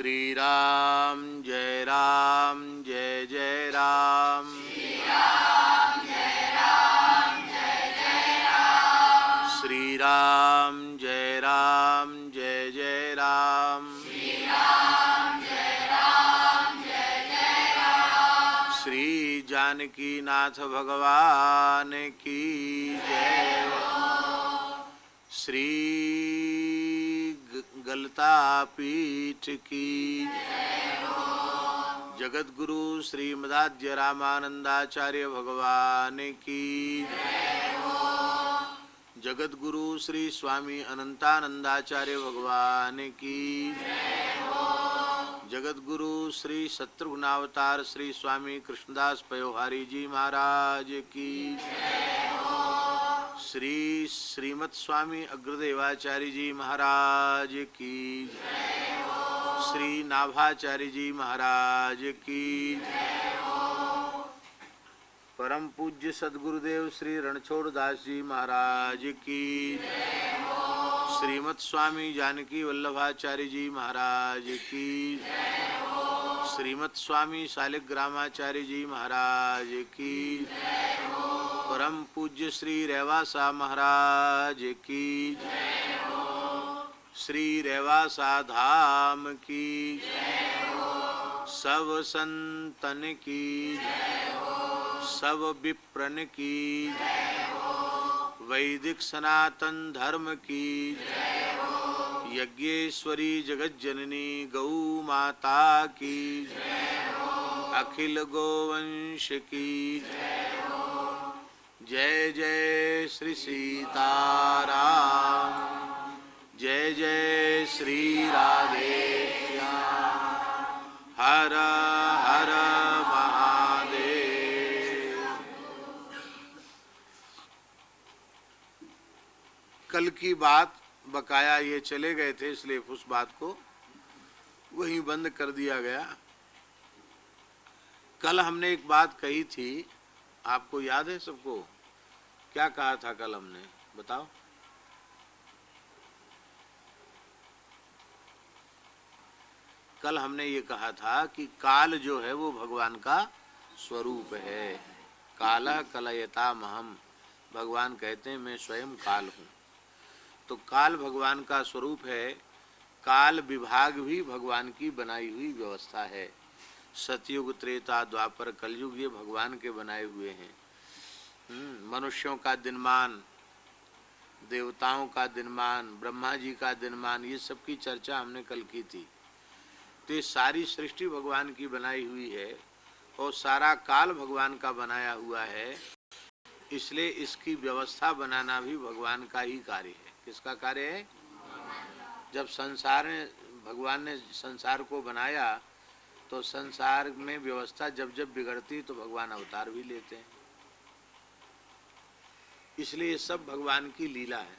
श्री राम जय जय राम। श्री राम जय जय राम। श्री राम जय जय राम। श्री राम जय जय राम। श्री जानकी नाथ भगवान की जय। श्री गलता पीठ की जगत गुरु श्रीमदाद्य रामानंदाचार्य भगवान की जगत गुरु श्री स्वामी अनंतानंदाचार्य भगवान की जगत गुरु श्री शत्रुघ्नावतार श्री स्वामी कृष्णदास पयोहारी जी महाराज की श्री श्रीमत् स्वामी अग्रदेवाचार्य जी महाराज की श्री नाभाचार्य जी महाराज की परम पूज्य सद्गुरुदेव श्री रणछोड़ दास जी महाराज की श्रीमत् स्वामी जानकी वल्लभाचार्य जी महाराज की श्रीमत् स्वामी शालिग्रामाचार्य जी महाराज की परम पूज्य श्री रेवासा महाराज की श्री रेवासा धाम की सब संतन की सब विप्रन की वैदिक सनातन धर्म की यज्ञेश्वरी जगत जननी गौ माता की अखिल गोवंश की जय जय श्री सीताराम। जय जय श्री राधे श्याम। हर हर महादेव। कल की बात बकाया ये चले गए थे, इसलिए उस बात को वहीं बंद कर दिया गया। कल हमने एक बात कही थी, आपको याद है सबको? क्या कहा था कल हमने, बताओ? कल हमने ये कहा था कि काल जो है वो भगवान का स्वरूप है। काला कलयता महम, भगवान कहते हैं मैं स्वयं काल हूँ। तो काल भगवान का स्वरूप है। काल विभाग भी भगवान की बनाई हुई व्यवस्था है। सतयुग त्रेता द्वापर कलयुग ये भगवान के बनाए हुए हैं। मनुष्यों का दिनमान, देवताओं का दिनमान, ब्रह्मा जी का दिनमान, ये सब की चर्चा हमने कल की थी। तो ये सारी सृष्टि भगवान की बनाई हुई है और सारा काल भगवान का बनाया हुआ है। इसलिए इसकी व्यवस्था बनाना भी भगवान का ही कार्य है। किसका कार्य है? जब संसार ने, भगवान ने संसार को बनाया तो संसार में व्यवस्था जब जब बिगड़ती तो भगवान अवतार भी लेते हैं। इसलिए सब भगवान की लीला है।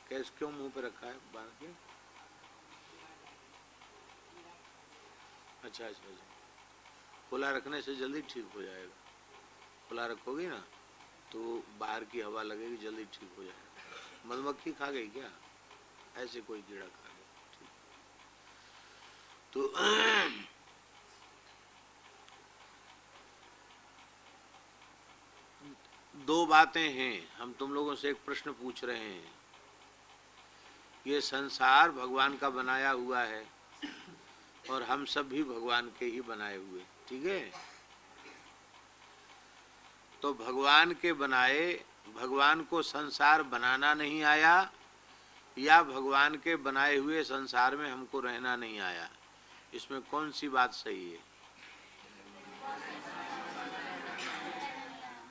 कैसे, क्यों मुंह पे रखा है बाल के? अच्छा अच्छा अच्छा, खुला रखने से जल्दी ठीक हो जाएगा। खुला रखोगी ना तो बाहर की हवा लगेगी, जल्दी ठीक हो जाएगा। मधुमक्खी खा गई क्या? ऐसे कोई कीड़ा खा गया, ठीक। तो दो बातें हैं। हम तुम लोगों से एक प्रश्न पूछ रहे हैं। ये संसार भगवान का बनाया हुआ है और हम सब भी भगवान के ही बनाए हुए, ठीक है? तो भगवान के बनाए, भगवान को संसार बनाना नहीं आया या भगवान के बनाए हुए संसार में हमको रहना नहीं आया? इसमें कौन सी बात सही है?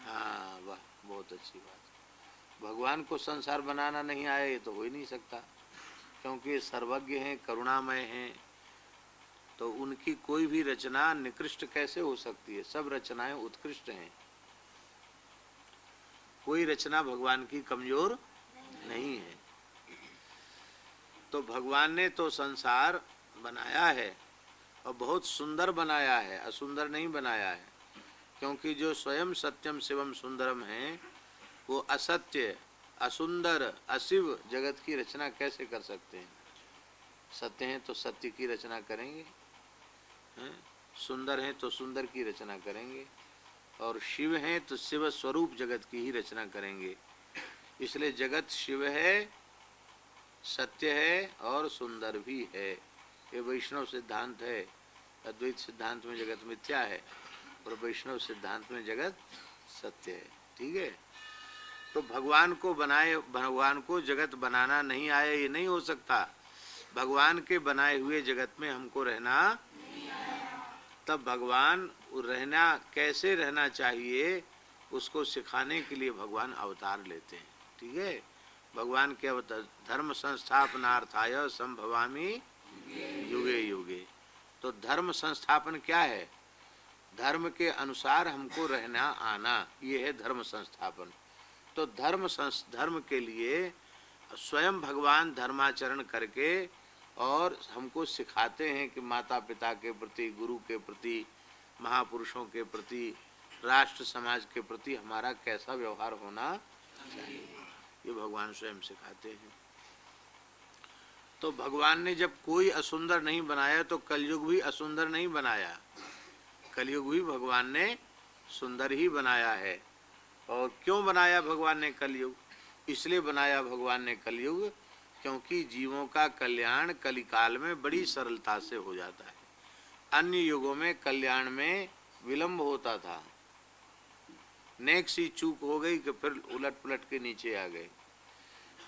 हाँ वाह, बहुत अच्छी बात। भगवान को संसार बनाना नहीं आया ये तो हो ही नहीं सकता, क्योंकि सर्वज्ञ हैं, करुणामय हैं। तो उनकी कोई भी रचना निकृष्ट कैसे हो सकती है? सब रचनाएं उत्कृष्ट हैं। कोई रचना भगवान की कमजोर नहीं है। तो भगवान ने तो संसार बनाया है और बहुत सुंदर बनाया है, असुंदर नहीं बनाया है। क्योंकि जो स्वयं सत्यम शिवम सुंदरम है वो असत्य, असुंदर, अशिव जगत की रचना कैसे कर सकते हैं? सत्य हैं तो सत्य की रचना करेंगे। हैं? सुंदर हैं तो सुंदर की रचना करेंगे, और शिव हैं तो शिव स्वरूप जगत की ही रचना करेंगे। इसलिए जगत शिव है, सत्य है और सुंदर भी है। ये वैष्णव सिद्धांत है। अद्वैत सिद्धांत में जगत मिथ्या है और वैष्णव सिद्धांत में जगत सत्य है। ठीक है। तो भगवान को जगत बनाना नहीं आया, ये नहीं हो सकता। भगवान के बनाए हुए जगत में हमको रहना, तब भगवान कैसे रहना चाहिए उसको सिखाने के लिए भगवान अवतार लेते हैं। ठीक है। भगवान के अवतार धर्म संस्थापनार्थाय संभवामि युगे युगे। तो धर्म संस्थापन क्या है? धर्म के अनुसार हमको रहना आना, ये है धर्म संस्थापन। तो धर्म के लिए स्वयं भगवान धर्माचरण करके और हमको सिखाते हैं कि माता पिता के प्रति, गुरु के प्रति, महापुरुषों के प्रति, राष्ट्र समाज के प्रति हमारा कैसा व्यवहार होना चाहिए, ये भगवान स्वयं सिखाते हैं। तो भगवान ने जब कोई असुंदर नहीं बनाया तो कलयुग भी असुंदर नहीं बनाया, कलयुग भी भगवान ने सुंदर ही बनाया है। और क्यों बनाया भगवान ने कलयुग? इसलिए बनाया भगवान ने कलयुग क्योंकि जीवों का कल्याण कलिकाल में बड़ी सरलता से हो जाता है। अन्य युगों में कल्याण में विलंब होता था, नेक सी चूक हो गई कि फिर उलट पुलट के नीचे आ गए।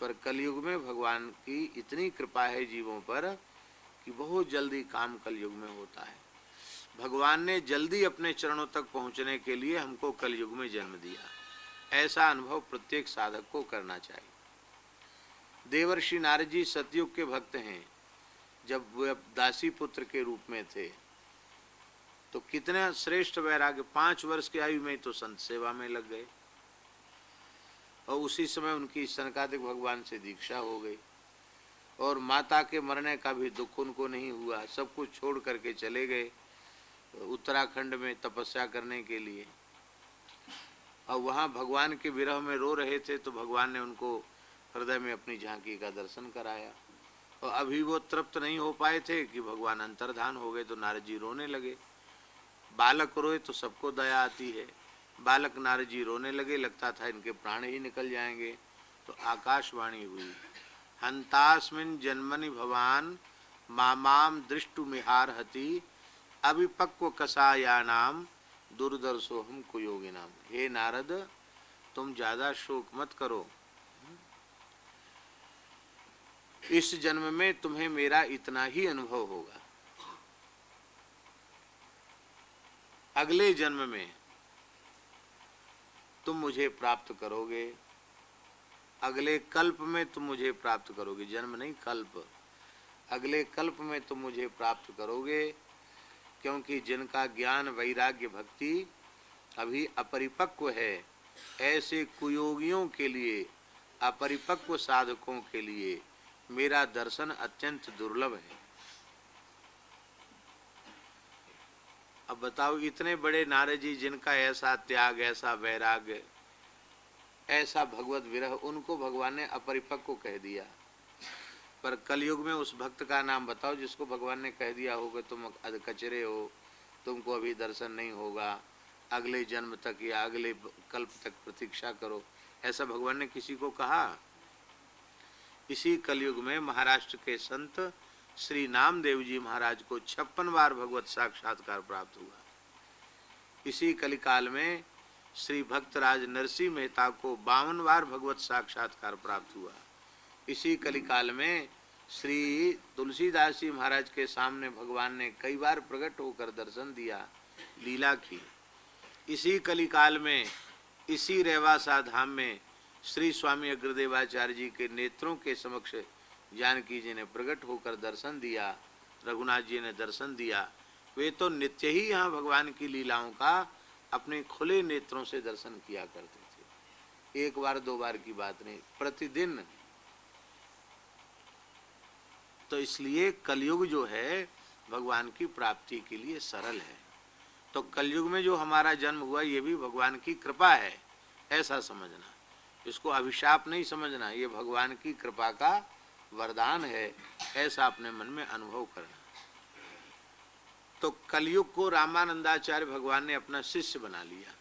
पर कलयुग में भगवान की इतनी कृपा है जीवों पर कि बहुत जल्दी काम कलयुग में होता है। भगवान ने जल्दी अपने चरणों तक पहुंचने के लिए हमको कलयुग में जन्म दिया। ऐसा अनुभव प्रत्येक साधक को करना चाहिए। देवर्षि नारद जी सतयुग के भक्त हैं। जब वे दासी पुत्र के रूप में थे तो कितना श्रेष्ठ वैराग्य, 5 वर्ष की आयु में तो संत सेवा में लग गए और उसी समय उनकी सनकादिक भगवान से दीक्षा हो गई। और माता के मरने का भी दुख उनको नहीं हुआ, सब कुछ छोड़ करके चले गए उत्तराखंड में तपस्या करने के लिए। और वहाँ भगवान के विरह में रो रहे थे तो भगवान ने उनको हृदय में अपनी झांकी का दर्शन कराया। और अभी वो तृप्त नहीं हो पाए थे कि भगवान अंतर्धान हो गए तो नारद जी रोने लगे। बालक रोए तो सबको दया आती है, बालक नारद जी रोने लगे, लगता था इनके प्राण ही निकल जाएंगे। तो आकाशवाणी हुई, हंतास्मिन् जन्मनि भवान मामाम दृष्टुमिहार हति अभिपक्व कसायानाम दुर्दर्शोहम कुयोगिनाम। हे नारद, तुम ज्यादा शोक मत करो, इस जन्म में तुम्हें मेरा इतना ही अनुभव होगा, अगले जन्म में तुम मुझे प्राप्त करोगे, अगले कल्प में तुम मुझे प्राप्त करोगे। जन्म नहीं, कल्प। अगले कल्प में तुम मुझे प्राप्त करोगे, क्योंकि जिनका ज्ञान वैराग्य भक्ति अभी अपरिपक्व है, ऐसे कुयोगियों के लिए, अपरिपक्व साधकों के लिए मेरा दर्शन अत्यंत दुर्लभ है। अब बताओ, इतने बड़े नारद जी जिनका ऐसा त्याग, ऐसा वैराग्य, ऐसा भगवत विरह, उनको भगवान ने अपरिपक्व कह दिया। पर कलयुग में उस भक्त का नाम बताओ जिसको भगवान ने कह दिया होगा तुम अधकचरे हो, तुमको अभी दर्शन नहीं होगा, अगले जन्म तक या अगले कल्प तक प्रतीक्षा करो। ऐसा भगवान ने किसी को कहा? इसी कलयुग में महाराष्ट्र के संत श्री नामदेव जी महाराज को 56 बार भगवत साक्षात्कार प्राप्त हुआ। इसी कलिकाल में श्री भक्तराज नरसिंह मेहता को 52 बार भगवत साक्षात्कार प्राप्त हुआ। इसी कलिकाल में श्री तुलसीदास जी महाराज के सामने भगवान ने कई बार प्रकट होकर दर्शन दिया, लीला की। इसी कलिकाल में इसी रेवासा धाम में श्री स्वामी अग्रदेवाचार्य जी के नेत्रों के समक्ष जानकी जी ने प्रकट होकर दर्शन दिया, रघुनाथ जी ने दर्शन दिया। वे तो नित्य ही यहाँ भगवान की लीलाओं का अपने खुले नेत्रों से दर्शन किया करते थे। 1 बार 2 बार की बात नहीं, प्रतिदिन। तो इसलिए कलयुग जो है भगवान की प्राप्ति के लिए सरल है। तो कलयुग में जो हमारा जन्म हुआ ये भी भगवान की कृपा है, ऐसा समझना। इसको अभिशाप नहीं समझना, ये भगवान की कृपा का वरदान है, ऐसा अपने मन में अनुभव करना। तो कलयुग को रामानंदाचार्य भगवान ने अपना शिष्य बना लिया।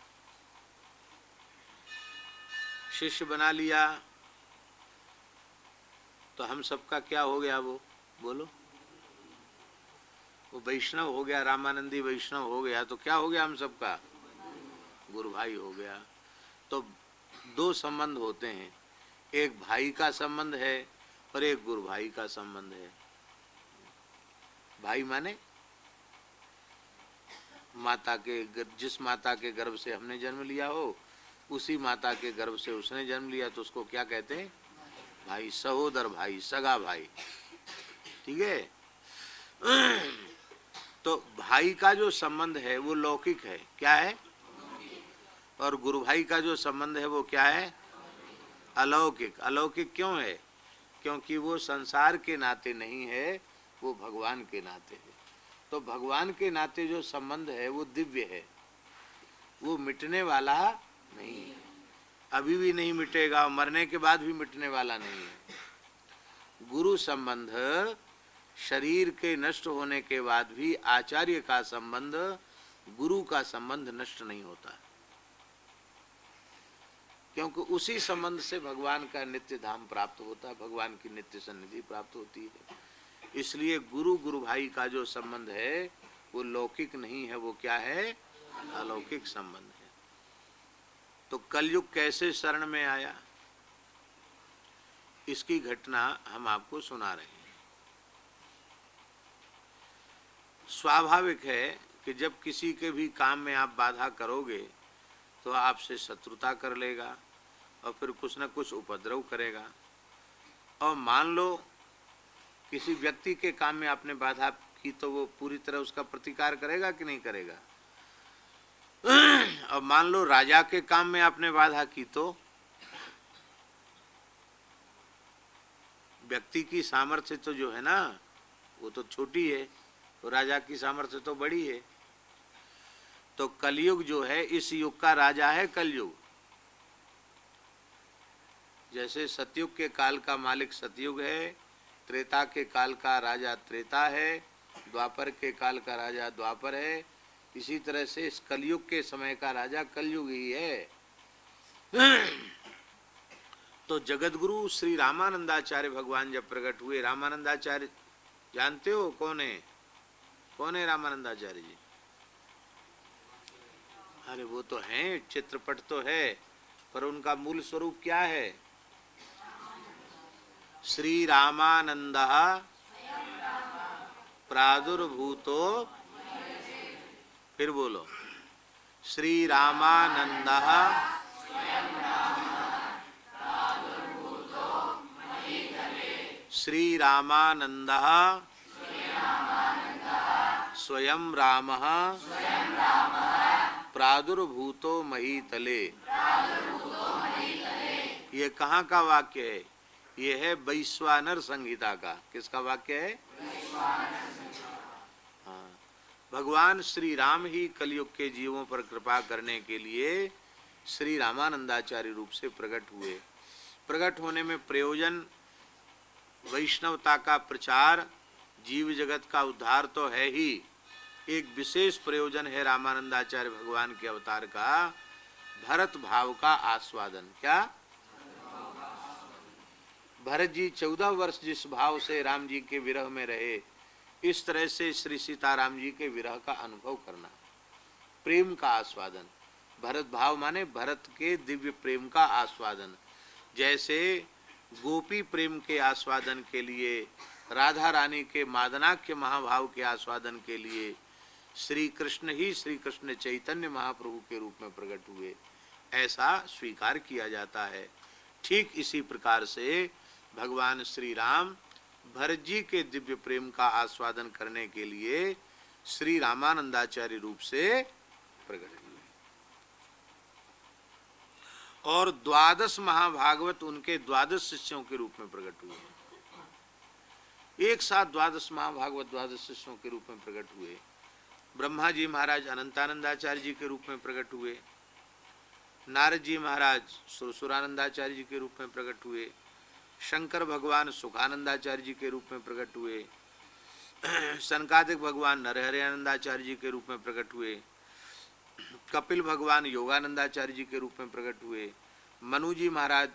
शिष्य बना लिया तो हम सबका क्या हो गया? वो बोलो, वो वैष्णव हो गया, रामानंदी वैष्णव हो गया। तो क्या हो गया हम सबका? गुरु भाई हो गया। तो दो संबंध होते हैं, एक भाई का संबंध है और एक गुरु भाई का संबंध है। भाई माने माता के, जिस माता के गर्भ से हमने जन्म लिया हो उसी माता के गर्भ से उसने जन्म लिया, तो उसको क्या कहते हैं? भाई, सहोदर भाई, सगा भाई। ठीक है। तो भाई का जो संबंध है वो लौकिक है, क्या है? और गुरु भाई का जो संबंध है वो क्या है? अलौकिक। अलौकिक क्यों है? क्योंकि वो संसार के नाते नहीं है, वो भगवान के नाते है। तो भगवान के नाते जो संबंध है वो दिव्य है, वो मिटने वाला नहीं है, अभी भी नहीं मिटेगा, मरने के बाद भी मिटने वाला नहीं है। गुरु संबंध शरीर के नष्ट होने के बाद भी आचार्य का संबंध, गुरु का संबंध नष्ट नहीं होता, क्योंकि उसी संबंध से भगवान का नित्य धाम प्राप्त होता है, भगवान की नित्य सन्निधि प्राप्त होती है। इसलिए गुरु गुरु भाई का जो संबंध है वो लौकिक नहीं है, वो क्या है? अलौकिक संबंध है। तो कलयुग कैसे शरण में आया, इसकी घटना हम आपको सुना रहे हैं। स्वाभाविक है कि जब किसी के भी काम में आप बाधा करोगे तो आपसे शत्रुता कर लेगा और फिर कुछ न कुछ उपद्रव करेगा। और मान लो किसी व्यक्ति के काम में आपने बाधा की तो वो पूरी तरह उसका प्रतिकार करेगा कि नहीं करेगा? और मान लो राजा के काम में आपने बाधा की तो व्यक्ति की सामर्थ्य तो जो है ना वो तो छोटी है, तो राजा की सामर्थ्य तो बड़ी है। तो कलयुग जो है इस युग का राजा है कलयुग। जैसे सतयुग के काल का मालिक सतयुग है, त्रेता के काल का राजा त्रेता है, द्वापर के काल का राजा द्वापर है, इसी तरह से इस कलयुग के समय का राजा कलयुग ही है। तो जगतगुरु श्री रामानंदाचार्य भगवान जब प्रकट हुए, रामानंदाचार्य जानते हो कौन है? कौन है रामानंदाचार्य जी? अरे वो तो हैं, चित्रपट तो है, पर उनका मूल स्वरूप क्या है? श्री रामानंदः प्रादुर्भूतो, फिर बोलो, श्री रामानंदः श्री रामानंदः स्वयं रामः प्रादुर्भूतो महीतले। ये कहाँ का वाक्य है? ये है वैश्वानर संहिता का। किसका वाक्य है? हाँ, भगवान श्री राम ही कलयुग के जीवों पर कृपा करने के लिए श्री रामानंदाचार्य रूप से प्रकट हुए। प्रकट होने में प्रयोजन वैष्णवता का प्रचार, जीव जगत का उद्धार तो है ही, एक विशेष प्रयोजन है रामानंदाचार्य भगवान के अवतार का, भरत भाव का आस्वादन। क्या? भरत जी 14 वर्ष जिस भाव से राम जी के विरह में रहे, इस तरह से श्री सीताराम जी के विरह का अनुभव करना, प्रेम का आस्वादन। भरत भाव माने भरत के दिव्य प्रेम का आस्वादन। जैसे गोपी प्रेम के आस्वादन के लिए, राधा रानी के मादनाख्य महाभाव के आस्वादन के लिए श्री कृष्ण ही श्री कृष्ण चैतन्य महाप्रभु के रूप में प्रकट हुए, ऐसा स्वीकार किया जाता है। ठीक इसी प्रकार से भगवान श्री राम भरत जी के दिव्य प्रेम का आस्वादन करने के लिए श्री रामानंदाचार्य रूप से प्रकट हुए। और 12 महाभागवत उनके 12 शिष्यों के रूप में प्रकट हुए। एक साथ 12 महाभागवत 12 शिष्यों के रूप में प्रकट हुए। ब्रह्मा जी महाराज अनंतानंदाचार्य जी के रूप में प्रकट हुए, नारद जी महाराज सुरसुरानंदाचार्य जी के रूप में प्रकट हुए, शंकर भगवान सुखानंदाचार्य जी के रूप में प्रकट हुए, सनकादिक भगवान नरहरि आनंदाचार्य जी के रूप में प्रकट हुए, कपिल भगवान योगानंदाचार्य जी के रूप में प्रकट हुए, मनु जी महाराज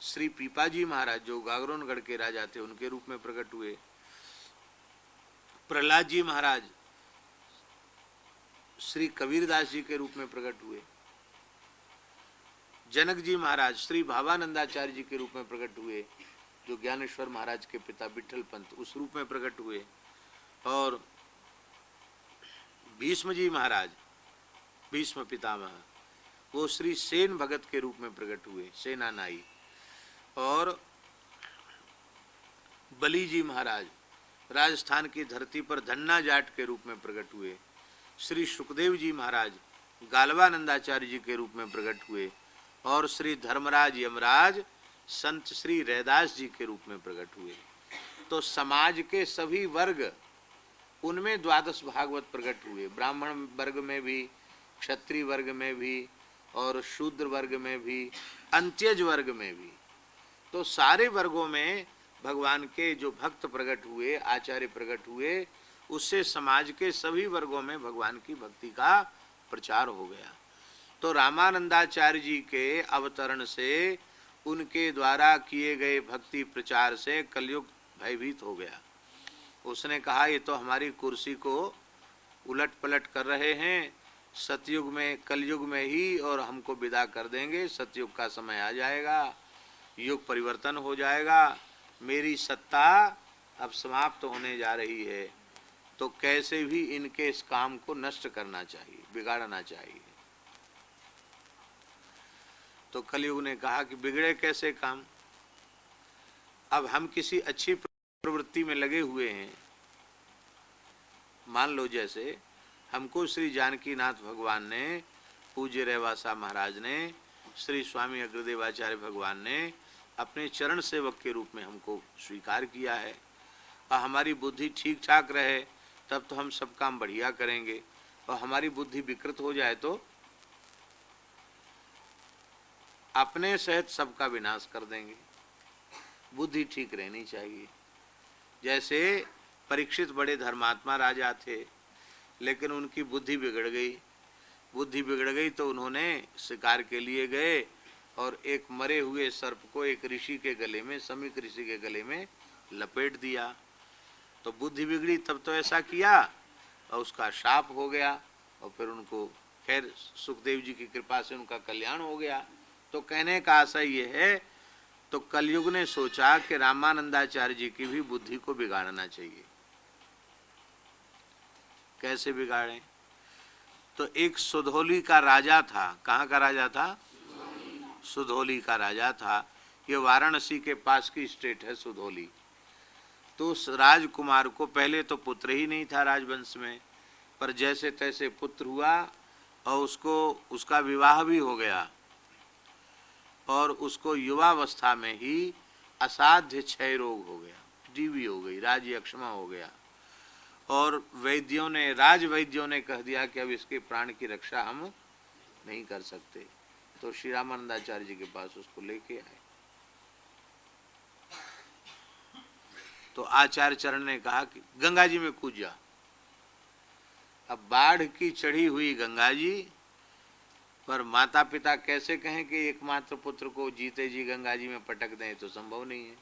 श्री पीपा जी महाराज जो गागरोनगढ़ के राजा थे उनके रूप में प्रकट हुए, प्रहलाद जी महाराज श्री कबीरदास जी के रूप में प्रकट हुए, जनक जी महाराज श्री भावानंदाचार्य जी के रूप में प्रकट हुए, जो ज्ञानेश्वर महाराज के पिता विठल पंत उस रूप में प्रकट हुए, और भीष्म जी महाराज भीष्म पितामह वो श्री सेन भगत के रूप में प्रकट हुए, सेनानाई, और बली जी महाराज राजस्थान की धरती पर धन्ना जाट के रूप में प्रकट हुए, श्री सुखदेव जी महाराज गालवानंदाचार्य जी के रूप में प्रकट हुए, और श्री धर्मराज यमराज संत श्री रैदास जी के रूप में प्रकट हुए। तो समाज के सभी वर्ग उनमें द्वादश भागवत प्रकट हुए, ब्राह्मण वर्ग में भी, क्षत्रिय वर्ग में भी, और शूद्र वर्ग में भी, अंत्यज वर्ग में भी। तो सारे वर्गों में भगवान के जो भक्त प्रकट हुए, आचार्य प्रकट हुए, उससे समाज के सभी वर्गों में भगवान की भक्ति का प्रचार हो गया। तो रामानंदाचार्य जी के अवतरण से, उनके द्वारा किए गए भक्ति प्रचार से कलयुग भयभीत हो गया। उसने कहा ये तो हमारी कुर्सी को उलट पलट कर रहे हैं, सतयुग में कलयुग में ही और हमको विदा कर देंगे, सतयुग का समय आ जाएगा, युग परिवर्तन हो जाएगा, मेरी सत्ता अब समाप्त होने जा रही है, तो कैसे भी इनके इस काम को नष्ट करना चाहिए, बिगाड़ना चाहिए। तो कलयुग ने कहा कि बिगड़े कैसे काम, अब हम किसी अच्छी प्रवृत्ति में लगे हुए हैं। मान लो जैसे हमको श्री जानकीनाथ भगवान ने, पूज्य रेवासा महाराज ने, श्री स्वामी अग्रदेवाचार्य भगवान ने अपने चरण सेवक के रूप में हमको स्वीकार किया है, और हमारी बुद्धि ठीक ठाक रहे तब तो हम सब काम बढ़िया करेंगे, और हमारी बुद्धि विकृत हो जाए तो अपने सहित सबका विनाश कर देंगे। बुद्धि ठीक रहनी चाहिए। जैसे परीक्षित बड़े धर्मात्मा राजा थे, लेकिन उनकी बुद्धि बिगड़ गई। बुद्धि बिगड़ गई तो उन्होंने शिकार के लिए गए और एक मरे हुए सर्प को एक ऋषि के गले में, समीक ऋषि के गले में लपेट दिया। तो बुद्धि बिगड़ी तब तो ऐसा किया, और उसका शाप हो गया, और फिर उनको खैर सुखदेव जी की कृपा से उनका कल्याण हो गया। तो कहने का आशय ये है, तो कलयुग ने सोचा कि रामानंदाचार्य जी की भी बुद्धि को बिगाड़ना चाहिए। कैसे बिगाड़ें? तो एक सुधौली का राजा था। कहाँ का राजा था? सुधौली का राजा था। ये वाराणसी के पास की स्टेट है सुधौली। तो उस राजकुमार को पहले तो पुत्र ही नहीं था राजवंश में, पर जैसे तैसे पुत्र हुआ और उसका विवाह भी हो गया, और उसको युवावस्था में ही असाध्य क्षय रोग हो गया, डीवी हो गई, राजयक्षमा हो गया, और राज वैद्यों ने कह दिया कि अब इसके प्राण की रक्षा हम नहीं कर सकते। तो श्री रामानंदाचार्य जी के पास उसको लेके आए। तो आचार्य चरण ने कहा कि गंगा जी में कूद जा। अब बाढ़ की चढ़ी हुई गंगा जी पर माता पिता कैसे कहें कि एकमात्र पुत्र को जीते जी गंगा जी में पटक दें, तो संभव नहीं है।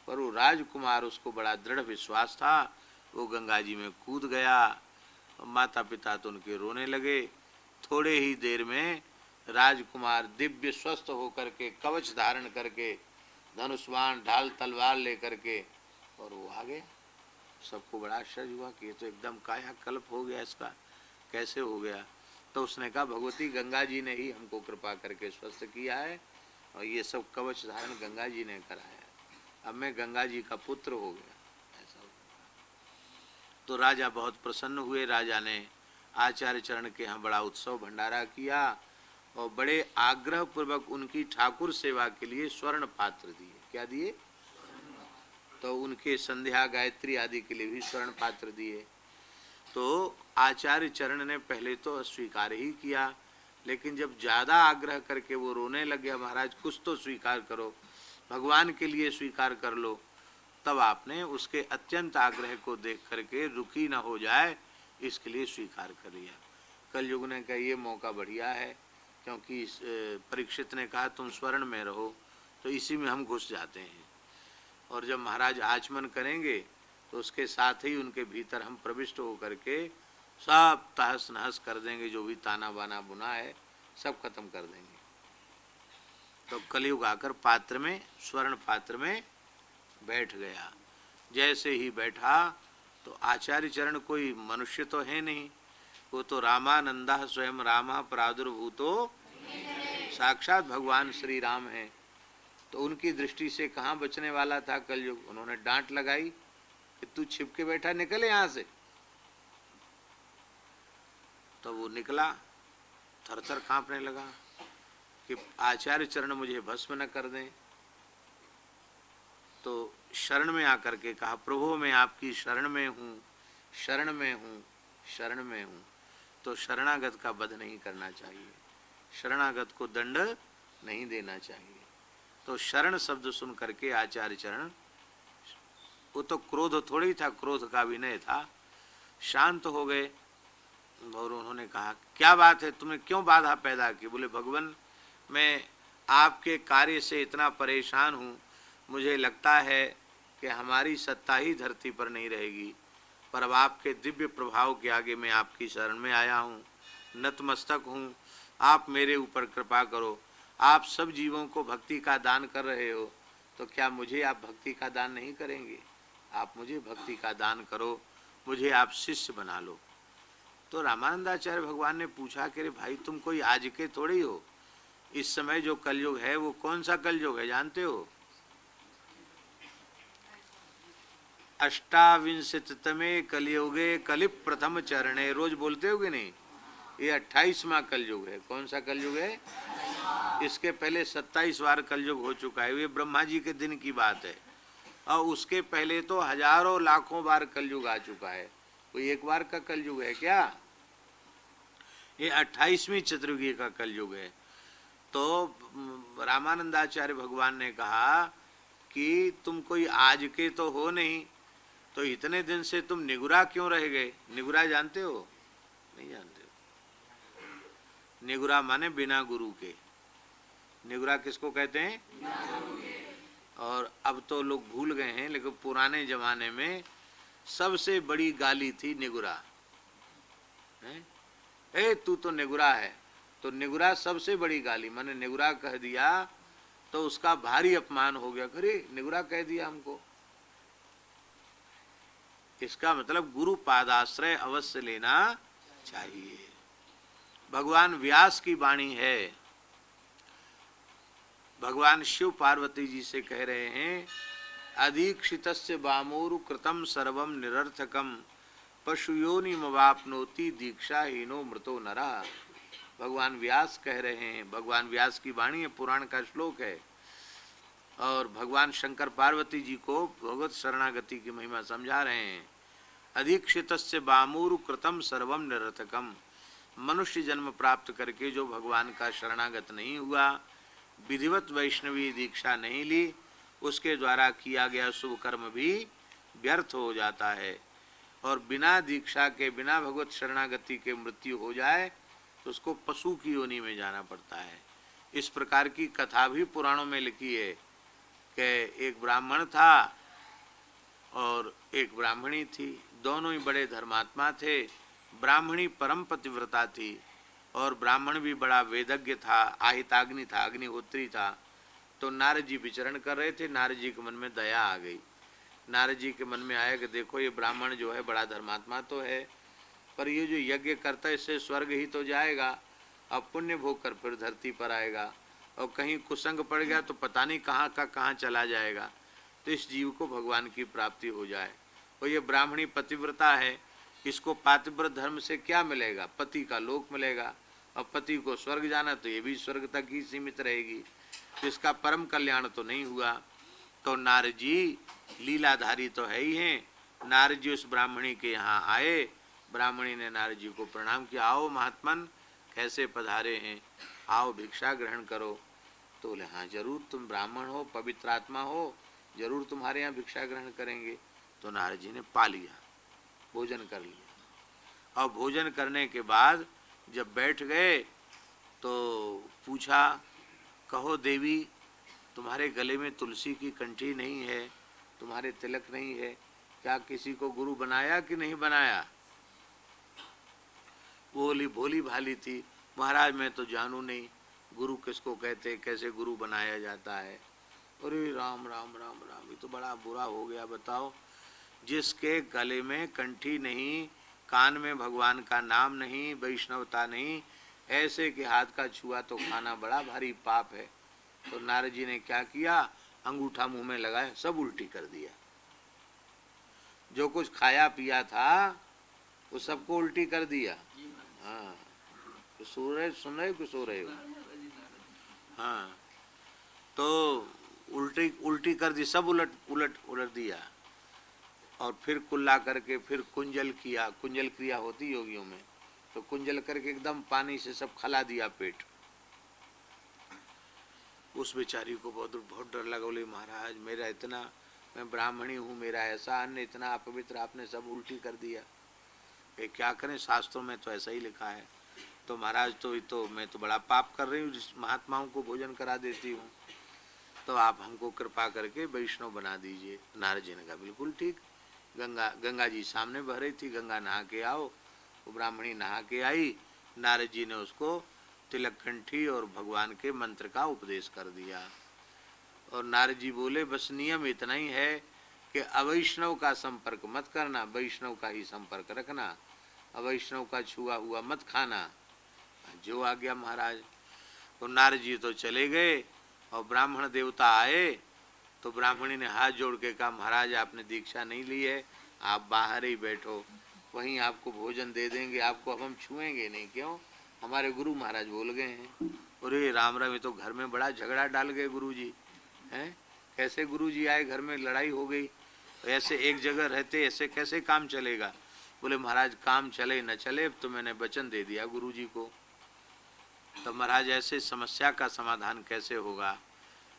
पर वो राजकुमार, उसको बड़ा दृढ़ विश्वास था, वो गंगा जी में कूद गया। माता पिता तो उनके रोने लगे। थोड़े ही देर में राजकुमार दिव्य स्वस्थ होकर के, कवच धारण करके, धनुष्वान ढाल तलवार लेकर के, और वो आ गया। सबको बड़ा आश्चर्य हुआ कि ये तो एकदम कायाकल्प हो गया, इसका कैसे हो गया? तो उसने कहा भगवती गंगा जी ने ही हमको कृपा करके स्वस्थ किया है, और ये सब कवच धारण गंगा जी ने कराया। अब मैं गंगा जी का पुत्र हो गया। ऐसा हो गया। तो राजा बहुत प्रसन्न हुए। राजा ने आचार्य चरण के यहाँ बड़ा उत्सव भंडारा किया, और बड़े आग्रह पूर्वक उनकी ठाकुर सेवा के लिए स्वर्ण पात्र दिए। क्या दिए? तो उनके संध्या गायत्री आदि के लिए भी स्वर्ण पात्र दिए। तो आचार्य चरण ने पहले तो स्वीकार ही किया, लेकिन जब ज़्यादा आग्रह करके वो रोने लग गया, महाराज कुछ तो स्वीकार करो, भगवान के लिए स्वीकार कर लो, तब आपने उसके अत्यंत आग्रह को देख करके रुखी न हो जाए इसके लिए स्वीकार कर लिया। कलयुग ने कहा ये मौका बढ़िया है, क्योंकि परीक्षित ने कहा तुम स्वर्ण में रहो, तो इसी में हम घुस जाते हैं, और जब महाराज आचमन करेंगे तो उसके साथ ही उनके भीतर हम प्रविष्ट होकर के सब तहस नहस कर देंगे, जो भी ताना बाना बुना है सब खत्म कर देंगे। तो कलयुग आकर पात्र में, स्वर्ण पात्र में बैठ गया। जैसे ही बैठा तो आचार्य चरण कोई मनुष्य तो है नहीं, वो तो रामानंदा स्वयं रामा प्रादुर्भूतो, साक्षात भगवान श्री राम है। तो उनकी दृष्टि से कहाँ बचने वाला था कलयुग। उन्होंने डांट लगाई कि तू छिप के बैठा, निकल यहाँ से। तो वो निकला, थर थर कांपने लगा कि आचार्य चरण मुझे भस्म न कर दें। तो शरण में आकर के कहा प्रभु मैं आपकी शरण में हूँ, शरण में हूँ, शरण में हूँ। तो शरणागत का वध नहीं करना चाहिए, शरणागत को दंड नहीं देना चाहिए। तो शरण शब्द सुन करके आचार्य चरण, वो तो क्रोध थोड़ी था, क्रोध का विनय था, शांत हो गए। और उन्होंने कहा क्या बात है, तुमने क्यों बाधा पैदा की। बोले भगवान मैं आपके कार्य से इतना परेशान हूँ, मुझे लगता है कि हमारी सत्ता ही धरती पर नहीं रहेगी, पर अब आपके दिव्य प्रभाव के आगे मैं आपकी शरण में आया हूँ, नतमस्तक हूँ, आप मेरे ऊपर कृपा करो। आप सब जीवों को भक्ति का दान कर रहे हो, तो क्या मुझे आप भक्ति का दान नहीं करेंगे। आप मुझे भक्ति का दान करो, मुझे आप शिष्य बना लो। तो रामानंदाचार्य भगवान ने पूछा कि रे भाई तुम कोई आज के थोड़ी हो, इस समय जो कलयुग है वो कौन सा कलयुग है जानते हो। 28वें कलयुगे कलि प्रथम चरणे, रोज बोलते हो कि नहीं। ये 28वां कलयुग है। कौन सा कलयुग है। इसके पहले 27 बार कलयुग हो चुका है, ये ब्रह्मा जी के दिन की बात है। और उसके पहले तो हजारों लाखों बार कलयुग आ चुका है, कोई एक बार का कलयुग है क्या। ये 28वीं चतुर्युगी का कलयुग है। तो रामानंदाचार्य भगवान ने कहा कि तुम कोई आज के तो हो नहीं, तो इतने दिन से तुम निगुरा क्यों रह गए। निगुरा जानते हो, नहीं जानते हो। निगुरा माने बिना गुरु के। निगुरा किसको कहते हैं। और अब तो लोग भूल गए हैं, लेकिन पुराने जमाने में सबसे बड़ी गाली थी निगुरा। ए तू तो निगुरा है, तो निगुरा सबसे बड़ी गाली, माने निगुरा कह दिया तो उसका भारी अपमान हो गया। अरे निगुरा कह दिया हमको। इसका मतलब गुरु पादाश्रय अवश्य लेना चाहिए। भगवान व्यास की वाणी है, भगवान शिव पार्वती जी से कह रहे हैं अधीक्षितस्य वामोरु कृतम सर्वम निरर्थकम पशुयोनि मवाप्नोति दीक्षाहीनो मृतो नरा। भगवान व्यास कह रहे हैं, भगवान व्यास की वाणी है, पुराण का श्लोक है। और भगवान शंकर पार्वती जी को भगवत शरणागति की महिमा समझा रहे हैं। अधीक्षितस्य वामोरु कृतम सर्वम निरर्थकम, मनुष्य जन्म प्राप्त करके जो भगवान का शरणागत नहीं हुआ, विधिवत वैष्णवी दीक्षा नहीं ली, उसके द्वारा किया गया शुभ कर्म भी व्यर्थ हो जाता है। और बिना दीक्षा के, बिना भगवत शरणागति के मृत्यु हो जाए तो उसको पशु की योनि में जाना पड़ता है। इस प्रकार की कथा भी पुराणों में लिखी है कि एक ब्राह्मण था और एक ब्राह्मणी थी, दोनों ही बड़े धर्मात्मा थे। ब्राह्मणी परम पतिव्रता थी और ब्राह्मण भी बड़ा वेदज्ञ था, आहिताग्नि था, अग्निहोत्री था। तो नारद जी विचरण कर रहे थे, नारद जी के मन में दया आ गई। नारद जी के मन में आया कि देखो ये ब्राह्मण जो है बड़ा धर्मात्मा तो है, पर ये जो यज्ञ करता है इससे स्वर्ग ही तो जाएगा, अब पुण्य भोग कर फिर धरती पर आएगा, और कहीं कुसंग पड़ गया तो पता नहीं कहाँ का कहाँ चला जाएगा। तो इस जीव को भगवान की प्राप्ति हो जाए। और ये ब्राह्मणी पतिव्रता है, इसको पातिव्रत धर्म से क्या मिलेगा, पति का लोक मिलेगा, और पति को स्वर्ग जाना तो ये भी स्वर्ग तक ही सीमित रहेगी, तो इसका परम कल्याण तो नहीं हुआ। तो नारद जी लीलाधारी तो है ही हैं, नारद जी उस ब्राह्मणी के यहाँ आए। ब्राह्मणी ने नारद जी को प्रणाम किया, आओ महात्मन कैसे पधारे हैं, आओ भिक्षा ग्रहण करो। तो बोले हाँ जरूर, तुम ब्राह्मण हो, पवित्र आत्मा हो, जरूर तुम्हारे यहाँ भिक्षा ग्रहण करेंगे। तो नारद जी ने पा लिया, भोजन कर लिया। और भोजन करने के बाद जब बैठ गए तो पूछा, कहो देवी, तुम्हारे गले में तुलसी की कंठी नहीं है, तुम्हारे तिलक नहीं है, क्या किसी को गुरु बनाया कि नहीं बनाया? बोली भोली भाली थी, महाराज मैं तो जानू नहीं, गुरु किसको कहते, कैसे गुरु बनाया जाता है। अरे राम राम राम राम, ये तो बड़ा बुरा हो गया। बताओ, जिसके गले में कंठी नहीं, कान में भगवान का नाम नहीं, वैष्णवता नहीं, ऐसे के हाथ का छुआ तो खाना बड़ा भारी पाप है। तो नारद जी ने क्या किया, अंगूठा मुंह में लगाया, सब उल्टी कर दिया। जो कुछ खाया पिया था वो सबको उल्टी कर दिया। हाँ, सो रहे हो? हाँ, तो उल्टी कर दी, सब उलट दिया। और फिर कुल्ला करके फिर कुंजल किया। कुंजल क्रिया होती योगियों में, तो कुंजल करके एकदम पानी से सब खला दिया पेट। उस बेचारी को बहुत डर लगा। बोले महाराज मेरा इतना, मैं ब्राह्मणी हूँ, मेरा ऐसा अन्न इतना अपवित्र, आपने सब उल्टी कर दिया। ये क्या करें, शास्त्रों में तो ऐसा ही लिखा है। तो महाराज तो मैं तो बड़ा पाप कर रही हूँ, महात्माओं को भोजन करा देती हूँ, तो आप हमको कृपा करके वैष्णव बना दीजिए। नारद जी ने कहा बिल्कुल ठीक। गंगा जी सामने बह रही थी, गंगा नहा के आओ। वो ब्राह्मणी नहा के आई, नारद जी ने उसको तिलक कंठी और भगवान के मंत्र का उपदेश कर दिया। और नारद जी बोले बस नियम इतना ही है कि अवैष्णव का संपर्क मत करना, वैष्णव का ही संपर्क रखना, अवैष्णव का छुआ हुआ मत खाना। जो आ गया महाराज। तो नारद जी तो चले गए और ब्राह्मण देवता आए। तो ब्राह्मणी ने हाथ जोड़ के कहा, महाराज आपने दीक्षा नहीं ली है, आप बाहर ही बैठो, वहीं आपको भोजन दे देंगे, आपको अब हम छुएंगे नहीं। क्यों? हमारे गुरु महाराज बोल गए हैं। अरे राम राम, ये तो घर में बड़ा झगड़ा डाल गए गुरु जी हैं। कैसे गुरु जी आए, घर में लड़ाई हो गई, ऐसे एक जगह रहते ऐसे कैसे काम चलेगा? बोले महाराज काम चले न चले, तो मैंने वचन दे दिया गुरु जी को। तो महाराज ऐसे समस्या का समाधान कैसे होगा?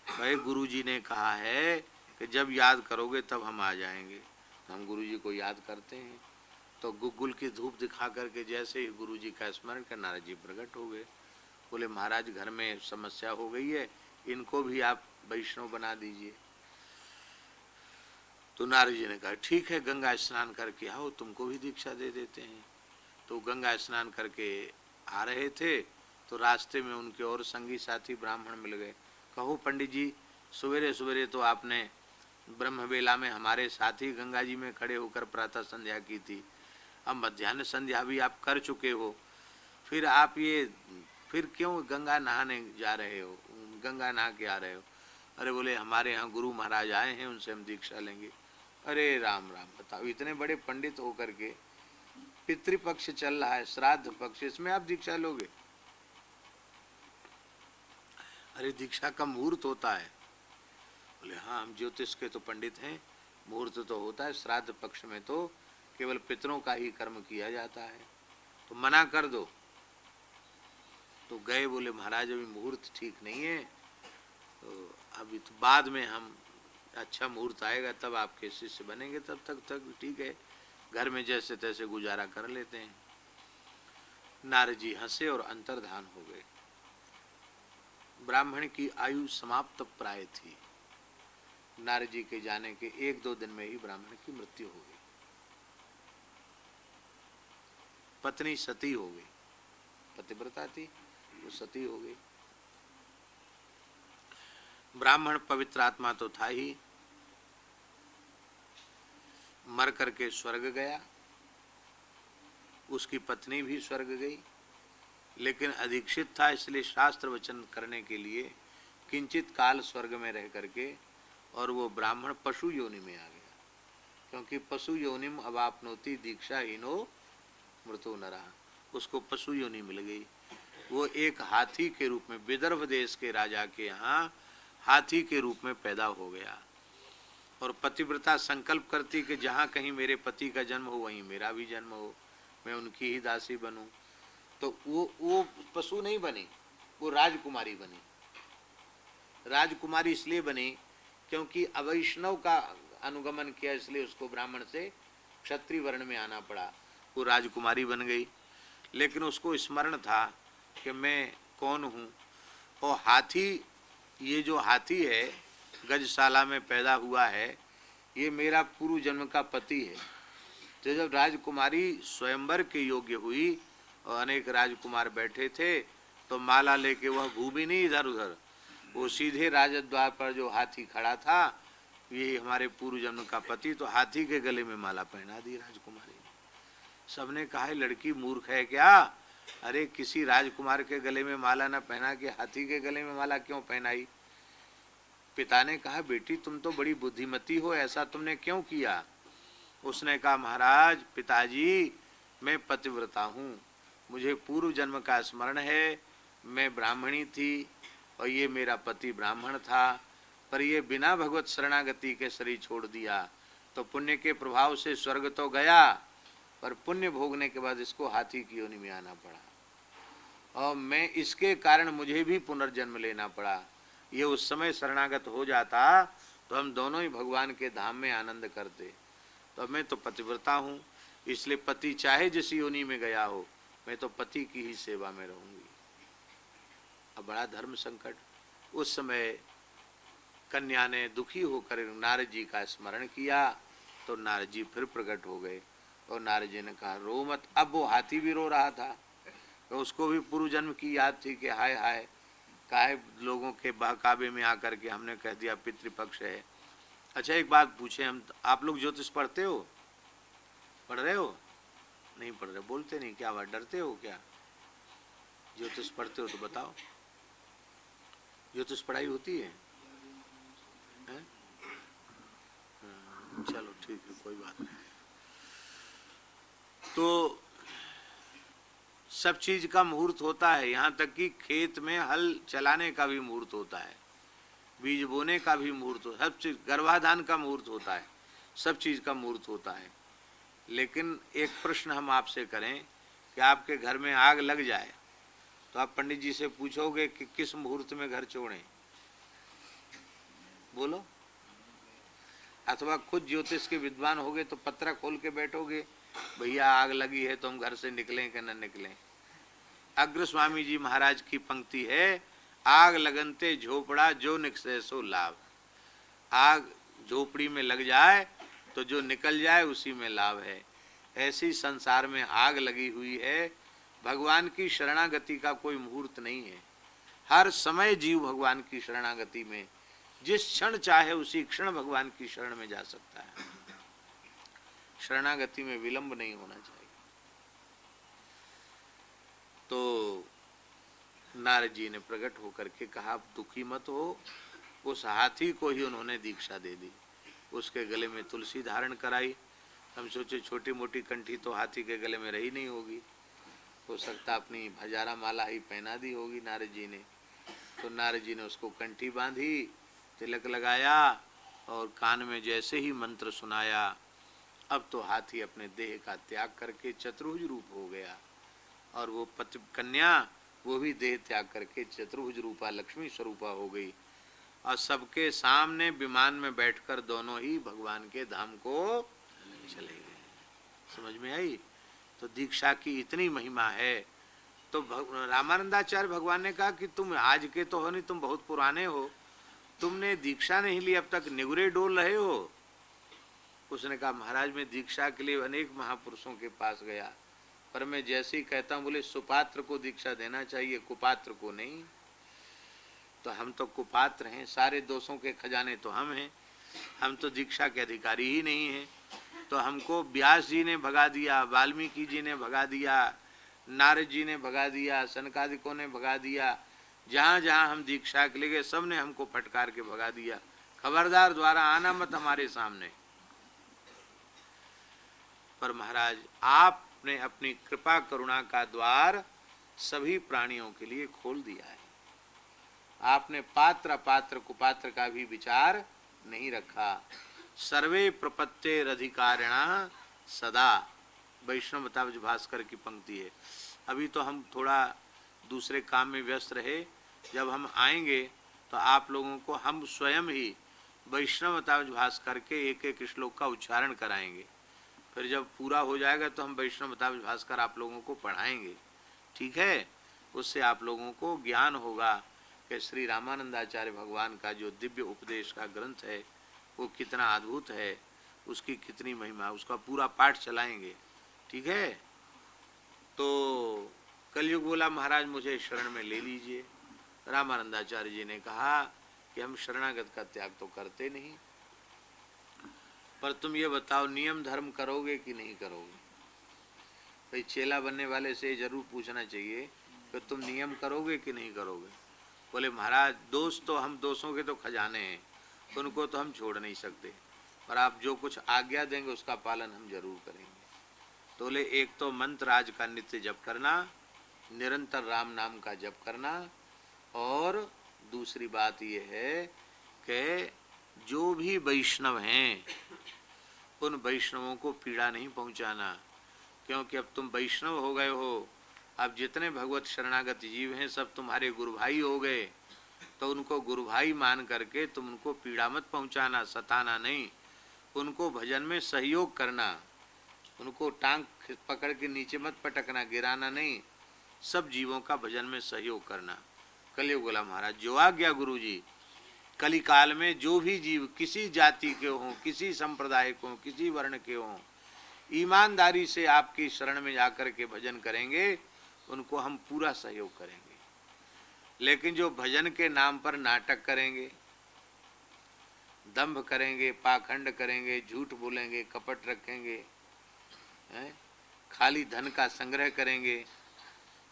भाई गुरु जी ने कहा है कि जब याद करोगे तब हम आ जाएंगे। हम गुरु जी को याद करते हैं। तो गुग्गुल की धूप दिखा करके जैसे ही गुरु जी का स्मरण कर नारद जी प्रकट हो गए। बोले महाराज घर में समस्या हो गई है, इनको भी आप वैष्णव बना दीजिए। तो नारद जी ने कहा ठीक है, गंगा स्नान करके आओ, तुमको भी दीक्षा दे देते हैं। तो गंगा स्नान करके आ रहे थे तो रास्ते में उनके और संगी साथी ब्राह्मण मिल गए। कहो पंडित जी, सवेरे सवेरे तो आपने ब्रह्मवेला में हमारे साथ ही गंगा जी में खड़े होकर प्रातः संध्या की थी, अब मध्याह्न संध्या भी आप कर चुके हो, फिर आप ये फिर क्यों गंगा नहाने जा रहे हो, गंगा नहा के आ रहे हो? अरे बोले हमारे यहाँ गुरु महाराज आए हैं, उनसे हम दीक्षा लेंगे। अरे राम राम, बताओ इतने बड़े पंडित होकर के पितृपक्ष चल रहा है, श्राद्ध पक्ष, इसमें आप दीक्षा लोगे? अरे दीक्षा का मुहूर्त होता है। बोले हाँ, हम ज्योतिष के तो पंडित हैं, मुहूर्त तो होता है, श्राद्ध पक्ष में तो केवल पितरों का ही कर्म किया जाता है, तो मना कर दो। तो गए, बोले महाराज अभी मुहूर्त ठीक नहीं है, तो अभी तो बाद में हम अच्छा मुहूर्त आएगा तब आपके शिष्य बनेंगे, तब तक ठीक है, घर में जैसे तैसे गुजारा कर लेते हैं। नारद जी हंसे और अंतर्धान हो गए। ब्राह्मण की आयु समाप्त प्राय थी। नारद जी के जाने के 1-2 दिन में ही ब्राह्मण की मृत्यु हो गई। पत्नी सती हो गई, पतिव्रता थी, वो सती हो गई। ब्राह्मण पवित्र आत्मा तो था ही, मर करके स्वर्ग गया, उसकी पत्नी भी स्वर्ग गई, लेकिन अधीक्षित था, इसलिए शास्त्र वचन करने के लिए किंचित काल स्वर्ग में रह करके और वो ब्राह्मण पशु योनि में आ गया, क्योंकि पशु योनिम अवाप्नोति दीक्षाहीनो मृतो नरः, उसको पशु योनि मिल गई। वो एक हाथी के रूप में, विदर्भ देश के राजा के यहाँ हाथी के रूप में पैदा हो गया। और पतिव्रता संकल्प करती कि जहाँ कहीं मेरे पति का जन्म हो वहीं मेरा भी जन्म हो, मैं उनकी ही दासी बनूं। तो वो पशु नहीं बनी, वो राजकुमारी बनी। राजकुमारी इसलिए बनी क्योंकि अवैष्णव का अनुगमन किया इसलिए उसको ब्राह्मण से क्षत्रिय वर्ण में आना पड़ा। वो राजकुमारी बन गई, लेकिन उसको स्मरण था कि मैं कौन हूँ। और हाथी, ये जो हाथी है गजशाला में पैदा हुआ है, ये मेरा पूर्व जन्म का पति है। तो जब राजकुमारी स्वयंवर के योग्य हुई और अनेक राजकुमार बैठे थे, तो माला लेके वह घूमी नहीं इधर उधर, वो सीधे राजद्वार पर जो हाथी खड़ा था, ये हमारे पूर्व जन्म का पति, तो हाथी के गले में माला पहना दी राजकुमारी ने। सबने कहा लड़की मूर्ख है क्या, अरे किसी राजकुमार के गले में माला न पहना के हाथी के गले में माला क्यों पहनाई। पिता ने कहा बेटी तुम तो बड़ी बुद्धिमती हो, ऐसा तुमने क्यों किया। उसने कहा महाराज पिताजी मैं पतिव्रता हूँ, मुझे पूर्व जन्म का स्मरण है, मैं ब्राह्मणी थी और ये मेरा पति ब्राह्मण था, पर ये बिना भगवत शरणागति के शरीर छोड़ दिया, तो पुण्य के प्रभाव से स्वर्ग तो गया, पर पुण्य भोगने के बाद इसको हाथी की योनि में आना पड़ा और मैं इसके कारण मुझे भी पुनर्जन्म लेना पड़ा। ये उस समय शरणागत हो जाता तो हम दोनों ही भगवान के धाम में आनंद करते। तो मैं तो पतिव्रता हूँ, इसलिए पति चाहे जिस योनि में गया हो, मैं तो पति की ही सेवा में रहूंगी। अब बड़ा धर्म संकट। उस समय कन्या ने दुखी होकर नारद जी का स्मरण किया, तो नारद जी फिर प्रकट हो गए और नारद जी ने कहा रो मत। अब वो हाथी भी रो रहा था, तो उसको भी पूर्व जन्म की याद थी कि हाय हाय काहे लोगों के बहकावे में आकर के हमने कह दिया पितृपक्ष है। अच्छा एक बात पूछे हम, आप लोग ज्योतिष पढ़ते हो, पढ़ रहे हो? नहीं पढ़ रहे, बोलते नहीं, क्या बात डरते हो क्या? ज्योतिष पढ़ते हो तो बताओ, ज्योतिष पढ़ाई होती है? चलो ठीक है, कोई बात नहीं। तो सब चीज का मुहूर्त होता है, यहाँ तक कि खेत में हल चलाने का भी मुहूर्त होता है, बीज बोने का भी मुहूर्त होता है, सब चीज, गर्भाधान का मुहूर्त होता है, सब चीज का मुहूर्त होता है। लेकिन एक प्रश्न हम आपसे करें कि आपके घर में आग लग जाए तो आप पंडित जी से पूछोगे कि किस मुहूर्त में घर छोड़ें? बोलो। अथवा खुद ज्योतिष के विद्वान होगे तो पत्रा खोल के बैठोगे, भैया आग लगी है तो हम घर से निकलें कि न निकलें। अग्र स्वामी जी महाराज की पंक्ति है, आग लगनते झोपड़ा जो निकसे सो लाभ। आग झोपड़ी में लग जाए तो जो निकल जाए उसी में लाभ है। ऐसी संसार में आग लगी हुई है, भगवान की शरणागति का कोई मुहूर्त नहीं है। हर समय जीव भगवान की शरणागति में जिस क्षण चाहे उसी क्षण भगवान की शरण में जा सकता है। शरणागति में विलंब नहीं होना चाहिए। तो नारद जी ने प्रकट होकर के कहा दुखी मत हो। उस हाथी को ही उन्होंने दीक्षा दे दी, उसके गले में तुलसी धारण कराई। हम सोचे छोटी मोटी कंठी तो हाथी के गले में रही नहीं होगी, हो सकता अपनी भजारा माला ही पहना दी होगी नारद जी ने। तो नारद जी ने उसको कंठी बांधी, तिलक लगाया और कान में जैसे ही मंत्र सुनाया, अब तो हाथी अपने देह का त्याग करके चतुर्भुज रूप हो गया और वो पति कन्या वो भी देह त्याग करके चतुर्भुज रूपा लक्ष्मी स्वरूपा हो गई और सबके सामने विमान में बैठकर दोनों ही भगवान के धाम को चले गए। समझ में आई? तो दीक्षा की इतनी महिमा है। तो रामानंदाचार्य भगवान ने कहा कि तुम आज के तो हो नहीं, तुम बहुत पुराने हो, तुमने दीक्षा नहीं ली, अब तक निगुरे डोल रहे हो। उसने कहा महाराज मैं दीक्षा के लिए अनेक महापुरुषों के पास गया, पर मैं जैसे ही कहता हूँ बोले सुपात्र को दीक्षा देना चाहिए, कुपात्र को नहीं। तो हम तो कुपात्र हैं, सारे दोषों के खजाने तो हम हैं, हम तो दीक्षा के अधिकारी ही नहीं हैं। तो हमको व्यास जी ने भगा दिया, वाल्मीकि जी ने भगा दिया, नारद जी ने भगा दिया, सनकादिकों ने भगा दिया, जहाँ जहाँ हम दीक्षा के लिए गए सब ने हमको फटकार के भगा दिया। खबरदार द्वारा आना मत हमारे सामने। पर महाराज आपने अपनी कृपा करुणा का द्वार सभी प्राणियों के लिए खोल दिया है। आपने पात्र अपात्र कुपात्र का भी विचार नहीं रखा। सर्वे प्रपत्तेरधिकारिणा सदा, वैष्णवतावज भास्कर की पंक्ति है। अभी तो हम थोड़ा दूसरे काम में व्यस्त रहे, जब हम आएंगे तो आप लोगों को हम स्वयं ही वैष्णवताभास करके एक एक श्लोक का उच्चारण कराएंगे। फिर जब पूरा हो जाएगा तो हम वैष्णवताभास कर आप लोगों को पढ़ाएंगे, ठीक है। उससे आप लोगों को ज्ञान होगा कि श्री रामानंदाचार्य भगवान का जो दिव्य उपदेश का ग्रंथ है वो कितना अद्भुत है, उसकी कितनी महिमा, उसका पूरा पाठ चलाएंगे, ठीक है। तो कलयुग बोला महाराज मुझे शरण में ले लीजिए। रामानंदाचार्य जी ने कहा कि हम शरणागत का त्याग तो करते नहीं, पर तुम ये बताओ नियम धर्म करोगे कि नहीं करोगे। भाई चेला बनने वाले से जरूर पूछना चाहिए कि तुम नियम करोगे कि नहीं करोगे। बोले महाराज दोष तो हम दोषों के तो खजाने हैं, उनको तो हम छोड़ नहीं सकते, पर आप जो कुछ आज्ञा देंगे उसका पालन हम जरूर करेंगे। तो बोले एक तो मंत्र आज का नित्य जप करना, निरंतर राम नाम का जप करना, और दूसरी बात यह है कि जो भी वैष्णव हैं उन वैष्णवों को पीड़ा नहीं पहुंचाना, क्योंकि अब तुम वैष्णव हो गए हो, अब जितने भगवत शरणागत जीव हैं सब तुम्हारे गुरु भाई हो गए, तो उनको गुरु भाई मान करके तुम उनको पीड़ा मत पहुंचाना, सताना नहीं, उनको भजन में सहयोग करना, उनको टांग पकड़ के नीचे मत पटकना, गिराना नहीं, सब जीवों का भजन में सहयोग करना। कलयुग बोला महाराज जो आज्ञा गुरु जी। कली काल में जो भी जीव किसी जाति के हों, किसी संप्रदाय के हों, किसी वर्ण के हों, ईमानदारी से आपकी शरण में जाकर के भजन करेंगे उनको हम पूरा सहयोग करेंगे। लेकिन जो भजन के नाम पर नाटक करेंगे, दंभ करेंगे, पाखंड करेंगे, झूठ बोलेंगे, कपट रखेंगे, खाली धन का संग्रह करेंगे,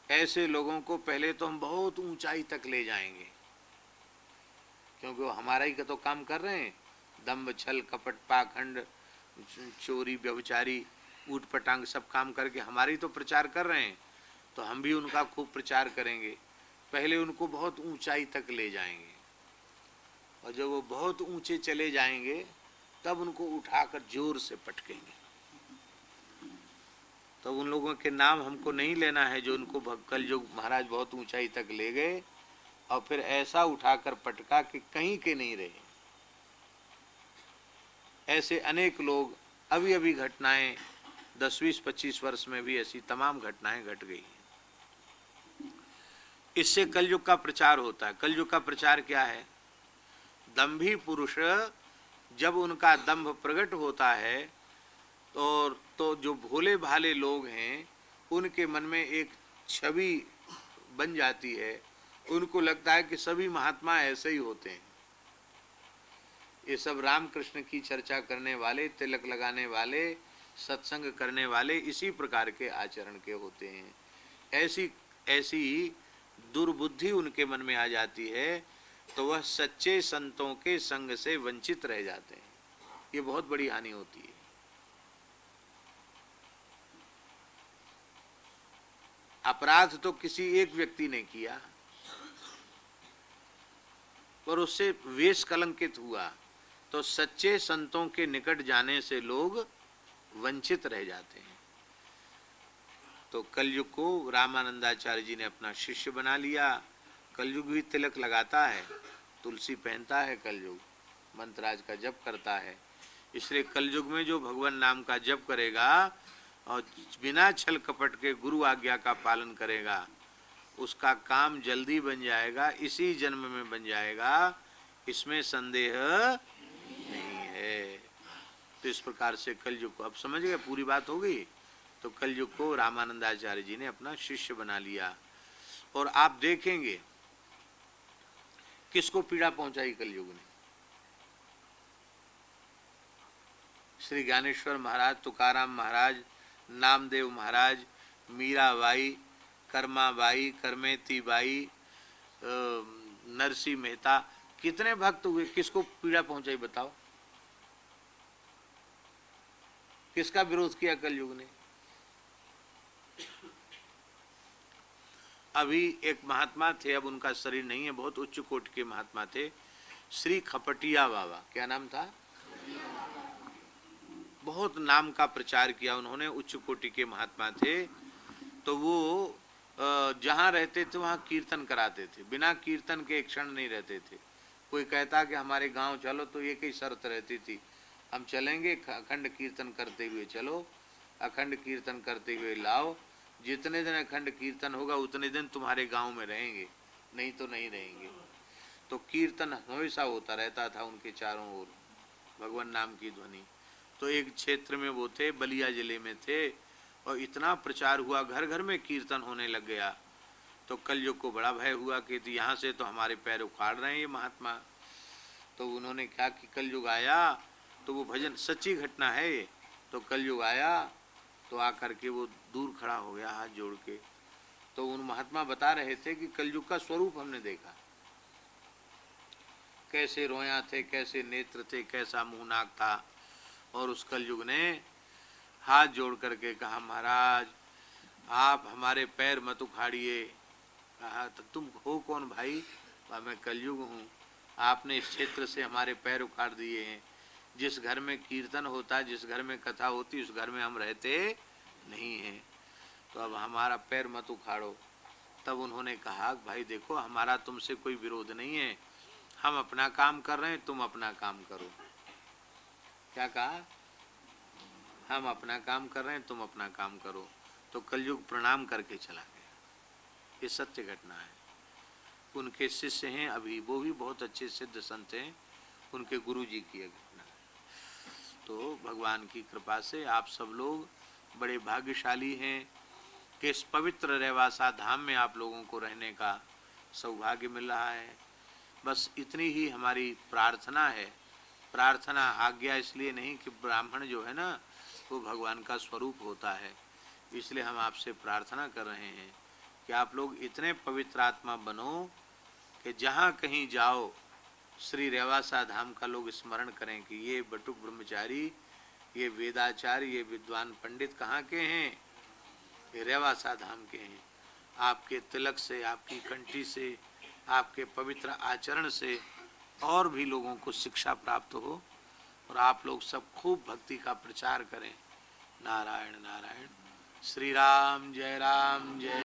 ऐसे लोगों को पहले तो हम बहुत ऊंचाई तक ले जाएंगे, क्योंकि वो हमारा ही का तो काम कर रहे हैं। दंभ छल कपट पाखंड चोरी व्यभिचारी ऊट पटांग सब काम करके हमारी तो प्रचार कर रहे हैं, तो हम भी उनका खूब प्रचार करेंगे। पहले उनको बहुत ऊंचाई तक ले जाएंगे, और जब वो बहुत ऊंचे चले जाएंगे तब उनको उठाकर जोर से पटकेंगे। तो उन लोगों के नाम हमको नहीं लेना है जो उनको कल जो महाराज बहुत ऊंचाई तक ले गए और फिर ऐसा उठाकर पटका कि कहीं के नहीं रहे। ऐसे अनेक लोग अभी अभी घटनाएं 10-20-25 वर्ष में भी ऐसी तमाम घटनाएं घट गई। इससे कलयुग का प्रचार होता है। कलयुग का प्रचार क्या है? दंभी पुरुष जब उनका दंभ प्रकट होता है तो जो भोले भाले लोग हैं उनके मन में एक छवि बन जाती है, उनको लगता है कि सभी महात्मा ऐसे ही होते हैं। ये सब रामकृष्ण की चर्चा करने वाले, तिलक लगाने वाले, सत्संग करने वाले इसी प्रकार के आचरण के होते हैं। ऐसी दुर्बुद्धि उनके मन में आ जाती है तो वह सच्चे संतों के संग से वंचित रह जाते हैं। ये बहुत बड़ी हानि होती है। अपराध तो किसी एक व्यक्ति ने किया पर उससे वेश कलंकित हुआ, तो सच्चे संतों के निकट जाने से लोग वंचित रह जाते हैं। तो कलयुग को रामानंदाचार्य जी ने अपना शिष्य बना लिया। कलयुग भी तिलक लगाता है, तुलसी पहनता है, कलयुग मंत्राज का जप करता है। इसलिए कलयुग में जो भगवान नाम का जप करेगा और बिना छल कपट के गुरु आज्ञा का पालन करेगा, उसका काम जल्दी बन जाएगा, इसी जन्म में बन जाएगा, इसमें संदेह नहीं है। तो इस प्रकार से कलयुग को अब समझ गए, पूरी बात हो गई। तो कलयुग को रामानंदाचार्य जी ने अपना शिष्य बना लिया। और आप देखेंगे किसको पीड़ा पहुंचाई कलयुग ने। श्री ज्ञानेश्वर महाराज, तुकाराम महाराज, नामदेव महाराज, मीराबाई, कर्माबाई, करमेती बाई, नरसी मेहता, कितने भक्त हुए, किसको पीड़ा पहुंचाई बताओ? किसका विरोध किया कलयुग ने? अभी एक महात्मा थे, अब उनका शरीर नहीं है, बहुत उच्च कोटि के महात्मा थे, श्री खपटिया बाबा। क्या नाम था? बहुत नाम का प्रचार किया उन्होंने, उच्च कोटि के महात्मा थे। तो वो जहाँ रहते थे वहाँ कीर्तन कराते थे, बिना कीर्तन के एक क्षण नहीं रहते थे। कोई कहता कि हमारे गांव चलो तो एक ही शर्त रहती थी, हम चलेंगे अखंड कीर्तन करते हुए चलो, अखंड कीर्तन करते हुए लाओ, जितने दिन अखंड कीर्तन होगा उतने दिन तुम्हारे गांव में रहेंगे, नहीं तो नहीं रहेंगे। तो कीर्तन हमेशा होता रहता था उनके चारों ओर, भगवान नाम की ध्वनि। तो एक क्षेत्र में वो थे, बलिया जिले में थे, और इतना प्रचार हुआ, घर घर में कीर्तन होने लग गया। तो कलयुग को बड़ा भय हुआ कि यहाँ से तो हमारे पैर उखाड़ रहे हैं ये महात्मा। तो उन्होंने क्या कि कलयुग आया, तो वो भजन सच्ची घटना है ये। तो कलयुग आया तो आकर के वो दूर खड़ा हो गया हाथ जोड़ के। तो उन महात्मा बता रहे थे कि कलयुग का स्वरूप हमने देखा, कैसे रोया थे, कैसे नेत्र थे, कैसा मुंह नाक था। और उस कलयुग ने हाथ जोड़ करके कहा, महाराज आप हमारे पैर मत उखाड़िए। कहा तो तुम हो कौन भाई? कहा मैं कलयुग हूँ, आपने इस क्षेत्र से हमारे पैर उखाड़ दिए हैं। जिस घर में कीर्तन होता, जिस घर में कथा होती, उस घर में हम रहते नहीं हैं, तो अब हमारा पैर मत उखाड़ो। तब उन्होंने कहा भाई देखो, हमारा तुमसे कोई विरोध नहीं है, हम अपना काम कर रहे हैं, तुम अपना काम करो। क्या कहा? हम अपना काम कर रहे हैं, तुम अपना काम करो। तो कलयुग प्रणाम करके चला गया। ये सत्य घटना है। उनके शिष्य हैं अभी, वो भी बहुत अच्छे सिद्ध संत हैं, उनके गुरु जी की घटना है। तो भगवान की कृपा से आप सब लोग बड़े भाग्यशाली हैं कि इस पवित्र रेवासा धाम में आप लोगों को रहने का सौभाग्य मिल रहा है। बस इतनी ही हमारी प्रार्थना है। प्रार्थना आज्ञा इसलिए नहीं कि ब्राह्मण जो है ना वो भगवान का स्वरूप होता है, इसलिए हम आपसे प्रार्थना कर रहे हैं कि आप लोग इतने पवित्र आत्मा बनो कि जहाँ कहीं जाओ श्री रेवासा धाम का लोग स्मरण करें कि ये बटुक ब्रह्मचारी, ये वेदाचार्य, ये विद्वान पंडित कहाँ के हैं? ये रेवासा धाम के हैं। आपके तिलक से, आपकी कंठी से, आपके पवित्र आचरण से और भी लोगों को शिक्षा प्राप्त हो, और आप लोग सब खूब भक्ति का प्रचार करें। नारायण नारायण। श्री राम जय राम जय